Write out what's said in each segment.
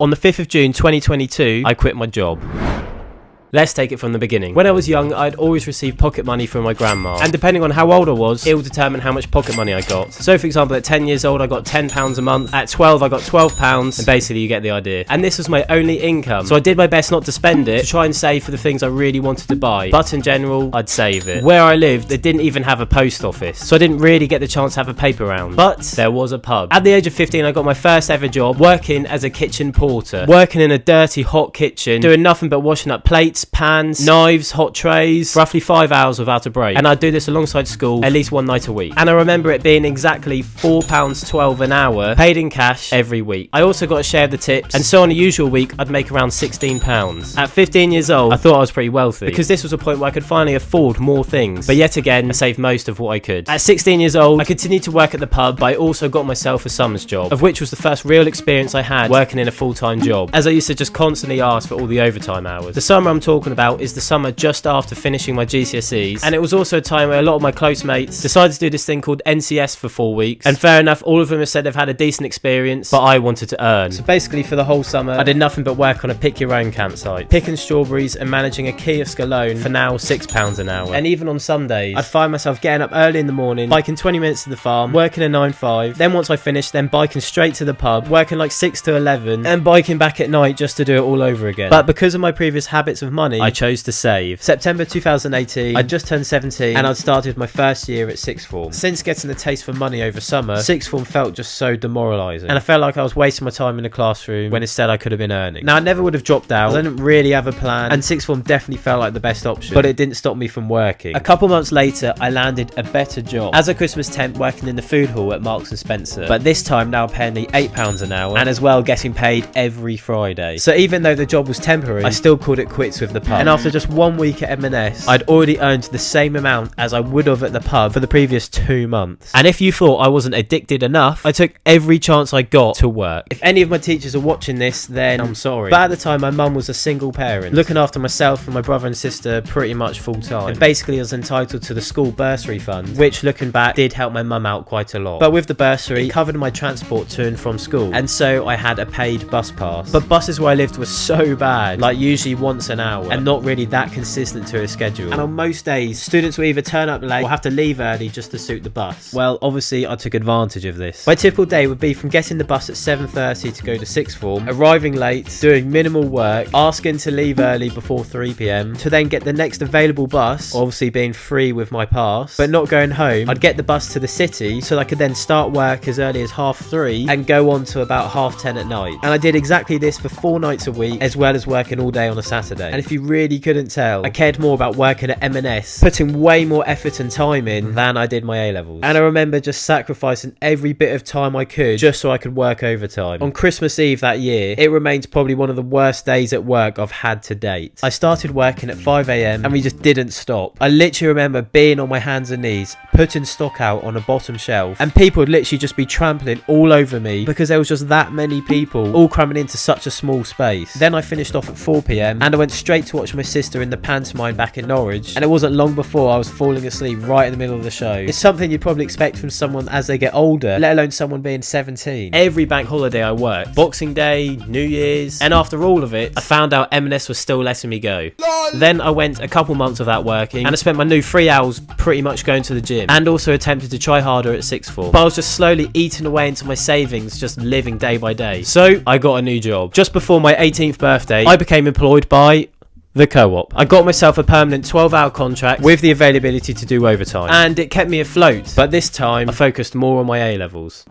On the 5th of June 2022, I quit my job. Let's take it from the beginning. When I was young, I'd always receive pocket money from my grandma. And depending on how old I was, it would determine how much pocket money I got. So for example, at 10 years old, I got £10 a month. At 12, I got £12. And basically, you get the idea. And this was my only income. So I did my best not to spend it, to try and save for the things I really wanted to buy. But in general, I'd save it. Where I lived, they didn't even have a post office. So I didn't really get the chance to have a paper round. But there was a pub. At the age of 15, I got my first ever job working as a kitchen porter. Working in a dirty, hot kitchen, doing nothing but washing up plates, pans, knives, hot trays, roughly 5 hours without a break. And I'd do this alongside school at least one night a week. And I remember it being exactly £4.12 an hour, paid in cash every week. I also got a share of the tips, and so on a usual week, I'd make around £16. At 15 years old, I thought I was pretty wealthy, because this was a point where I could finally afford more things. But yet again, I saved most of what I could. At 16 years old, I continued to work at the pub, but I also got myself a summer's job, of which was the first real experience I had working in a full-time job, as I used to just constantly ask for all the overtime hours. The summer I'm talking about is the summer just after finishing my GCSEs, and it was also a time where a lot of my close mates decided to do this thing called NCS for 4 weeks, and fair enough, all of them have said they've had a decent experience, but I wanted to earn. So basically for the whole summer, I did nothing but work on a pick your own campsite, picking strawberries and managing a kiosk alone for now £6 an hour. And even on some days, I'd find myself getting up early in the morning, biking 20 minutes to the farm, working a 9-5, then once I finished, then biking straight to the pub, working like 6 to 11, and biking back at night just to do it all over again. But because of my previous habits of money, I chose to save. September 2018, I'd just turned 17 and I'd started my first year at sixth form. Since getting the taste for money over summer, sixth form felt just so demoralising, and I felt like I was wasting my time in the classroom when instead I could have been earning. Now I never would have dropped out, I didn't really have a plan, and sixth form definitely felt like the best option, but it didn't stop me from working. A couple months later, I landed a better job as a Christmas temp working in the food hall at Marks and Spencer, but this time now paying me £8 an hour, and as well getting paid every Friday. So even though the job was temporary, I still called it quits with the pub, and after just 1 week at M&S, I'd already earned the same amount as I would have at the pub for the previous 2 months. And if you thought I wasn't addicted enough, I took every chance I got to work. If any of my teachers are watching this, then I'm sorry. But at the time, my mum was a single parent, looking after myself and my brother and sister pretty much full time. And basically, I was entitled to the school bursary fund, which looking back did help my mum out quite a lot. But with the bursary, it covered my transport to and from school, and so I had a paid bus pass. But buses where I lived were so bad, like usually once an hour, and not really that consistent to a schedule. And on most days, students will either turn up late or have to leave early just to suit the bus. Well, obviously I took advantage of this. My typical day would be from getting the bus at 7:30 to go to sixth form, arriving late, doing minimal work, asking to leave early before 3 PM, to then get the next available bus, obviously being free with my pass, but not going home. I'd get the bus to the city so I could then start work as early as 3:30 and go on to about 10:30 at night. And I did exactly this for 4 nights a week, as well as working all day on a Saturday. And if you really couldn't tell, I cared more about working at M&S, putting way more effort and time in than I did my A-levels. And I remember just sacrificing every bit of time I could just so I could work overtime. On Christmas Eve that year, it remains probably one of the worst days at work I've had to date. I started working at 5 AM and we just didn't stop. I literally remember being on my hands and knees, putting stock out on a bottom shelf, and people would literally just be trampling all over me because there was just that many people all cramming into such a small space. Then I finished off at 4 PM and I went straight to watch my sister in the pantomime back in Norwich, and it wasn't long before I was falling asleep right in the middle of the show. It's something you'd probably expect from someone as they get older, let alone someone being 17. Every bank holiday I worked, Boxing Day, New Year's, and after all of it, I found out M&S was still letting me go. Then I went a couple months without working, and I spent my new 3 hours pretty much going to the gym, and also attempted to try harder at sixth form. But I was just slowly eating away into my savings, just living day by day. So I got a new job. Just before my 18th birthday, I became employed by the co-op. I got myself a permanent 12-hour contract with the availability to do overtime, and it kept me afloat. But this time, I focused more on my A-levels.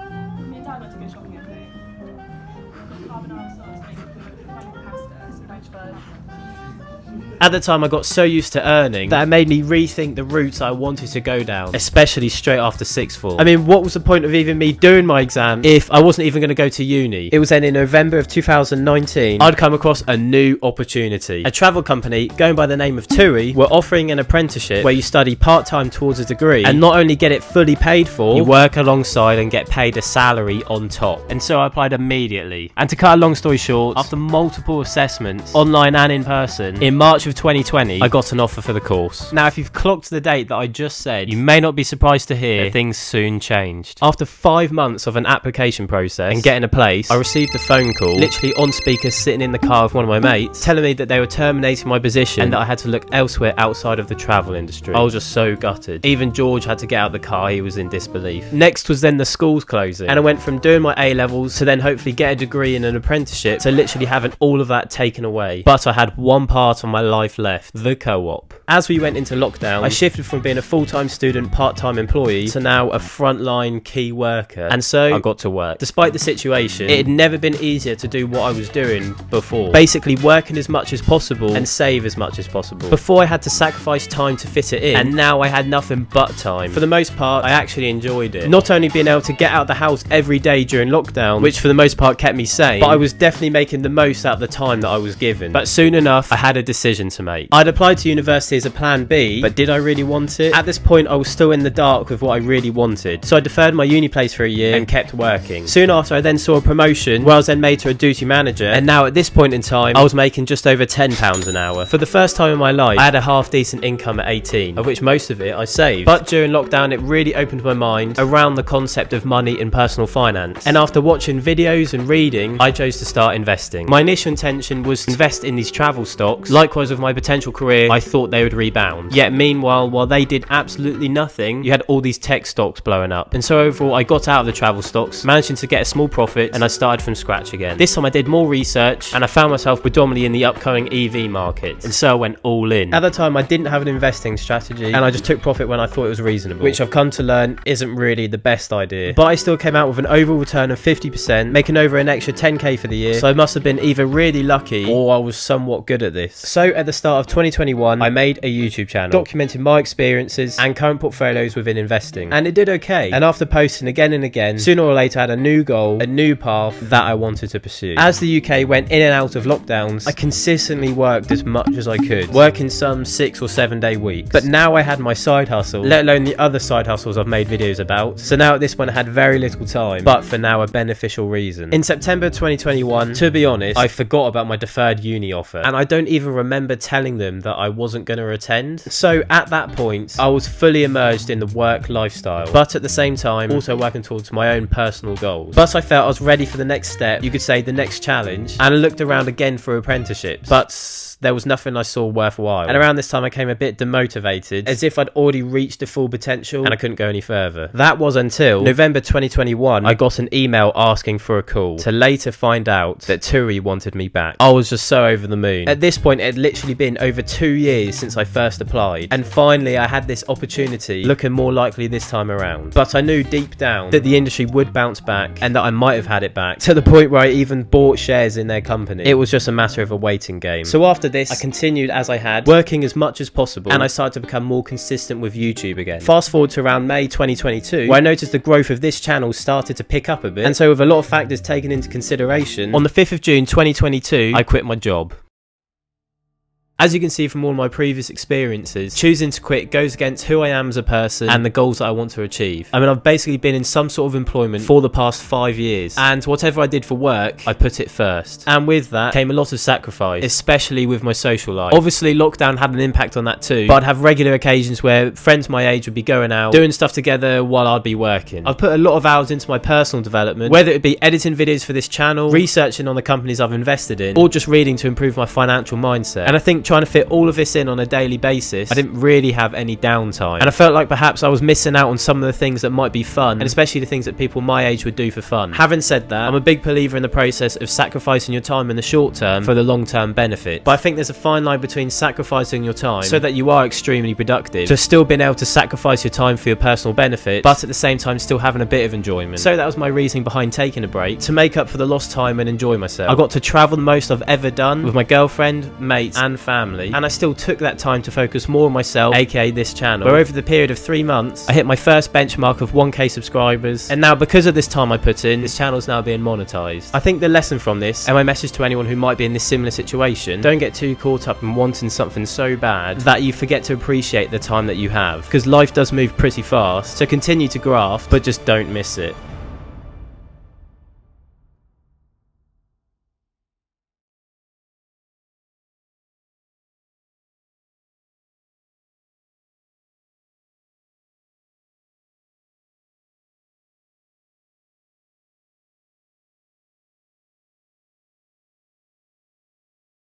At the time, I got so used to earning that it made me rethink the routes I wanted to go down, especially straight after sixth form. I mean, what was the point of even me doing my exam if I wasn't even going to go to uni? It was then in November of 2019, I'd come across a new opportunity. A travel company going by the name of TUI were offering an apprenticeship where you study part-time towards a degree and not only get it fully paid for, you work alongside and get paid a salary on top. And so I applied immediately. And to cut a long story short, after multiple assessments, online and in person, in March of 2020, I got an offer for the course. Now, if you've clocked the date that I just said, you may not be surprised to hear that things soon changed. After 5 months of an application process and getting a place, I received a phone call, literally on speaker, sitting in the car with one of my mates, telling me that they were terminating my position and that I had to look elsewhere outside of the travel industry. I was just so gutted. Even George had to get out of the car, he was in disbelief. Next was then the schools closing, and I went from doing my A-levels to then hopefully get a degree in an apprenticeship to literally having all of that taken away. But I had one part of my life left, the co-op. As we went into lockdown, I shifted from being a full-time student, part-time employee to now a frontline key worker, and so I got to work. Despite the situation, it had never been easier to do what I was doing before, basically working as much as possible and save as much as possible. Before I had to sacrifice time to fit it in, and now I had nothing but time. For the most part, I actually enjoyed it. Not only being able to get out of the house every day during lockdown, which for the most part kept me sane, but I was definitely making the most out of the time that I was given. But soon enough, I had a decision to make. I'd applied to university as a plan B, but did I really want it? At this point, I was still in the dark with what I really wanted, so I deferred my uni place for a year and kept working. Soon after, I then saw a promotion where I was then made to a duty manager, and now at this point in time, I was making just over £10 an hour. For the first time in my life, I had a half decent income at 18, of which most of it I saved. But during lockdown, it really opened my mind around the concept of money and personal finance, and after watching videos and reading, I chose to start investing. My initial intention was to invest in these travel stocks. Likewise with my potential career, I thought they would rebound. Yet meanwhile, while they did absolutely nothing, you had all these tech stocks blowing up. And so overall, I got out of the travel stocks, managing to get a small profit, and I started from scratch again. This time I did more research, and I found myself predominantly in the upcoming EV market, and so I went all in. At the time, I didn't have an investing strategy, and I just took profit when I thought it was reasonable, which I've come to learn isn't really the best idea. But I still came out with an overall return of 50%, making over an extra 10k for the year, so I must have been either really lucky or I was somewhat good at this. So at the start of 2021, I made a YouTube channel documenting my experiences and current portfolios within investing, and it did okay. And after posting again and again, sooner or later I had a new goal, a new path that I wanted to pursue. As the UK went in and out of lockdowns, I consistently worked as much as I could, working some 6 or 7 day weeks. But now I had my side hustle, let alone the other side hustles I've made videos about, so now at this point I had very little time, but for now a beneficial reason. In September 2021, to be honest, I forgot about my deferred uni offer, and I don't even remember telling them that I wasn't going to attend. So at that point, I was fully immersed in the work lifestyle, but at the same time also working towards my own personal goals. But I felt I was ready for the next step, you could say the next challenge, and I looked around again for apprenticeships, but there was nothing I saw worthwhile. And around this time I came a bit demotivated, as if I'd already reached the full potential and I couldn't go any further. That was until November 2021, I got an email asking for a call, to later find out that TUI wanted me back. I was just so over the moon. At this point, it had literally been over 2 years since I first applied, and finally I had this opportunity, looking more likely this time around. But I knew deep down that the industry would bounce back, and that I might have had it back, to the point where I even bought shares in their company. It was just a matter of a waiting game. So after this, I continued as I had, working as much as possible, and I started to become more consistent with YouTube again. Fast forward to around May 2022, where I noticed the growth of this channel started to pick up a bit, and so with a lot of factors taken into consideration, on the 5th of June 2022, I quit my job. As you can see from all my previous experiences, choosing to quit goes against who I am as a person and the goals that I want to achieve. I mean, I've basically been in some sort of employment for the past 5 years, and whatever I did for work, I put it first. And with that came a lot of sacrifice, especially with my social life. Obviously, lockdown had an impact on that too, but I'd have regular occasions where friends my age would be going out, doing stuff together while I'd be working. I've put a lot of hours into my personal development, whether it be editing videos for this channel, researching on the companies I've invested in, or just reading to improve my financial mindset. And I think trying to fit all of this in on a daily basis, I didn't really have any downtime, and I felt like perhaps I was missing out on some of the things that might be fun, and especially the things that people my age would do for fun. Having said that, I'm a big believer in the process of sacrificing your time in the short term for the long term benefit, but I think there's a fine line between sacrificing your time so that you are extremely productive, to still being able to sacrifice your time for your personal benefit, but at the same time still having a bit of enjoyment. So that was my reasoning behind taking a break, to make up for the lost time and enjoy myself. I got to travel the most I've ever done with my girlfriend, mates and family, and I still took that time to focus more on myself, aka this channel, where over the period of 3 months I hit my first benchmark of 1k subscribers, and now because of this time I put in, this channel is now being monetized. I think the lesson from this, and my message to anyone who might be in this similar situation, don't get too caught up in wanting something so bad that you forget to appreciate the time that you have, because life does move pretty fast, so continue to graft, but just don't miss it.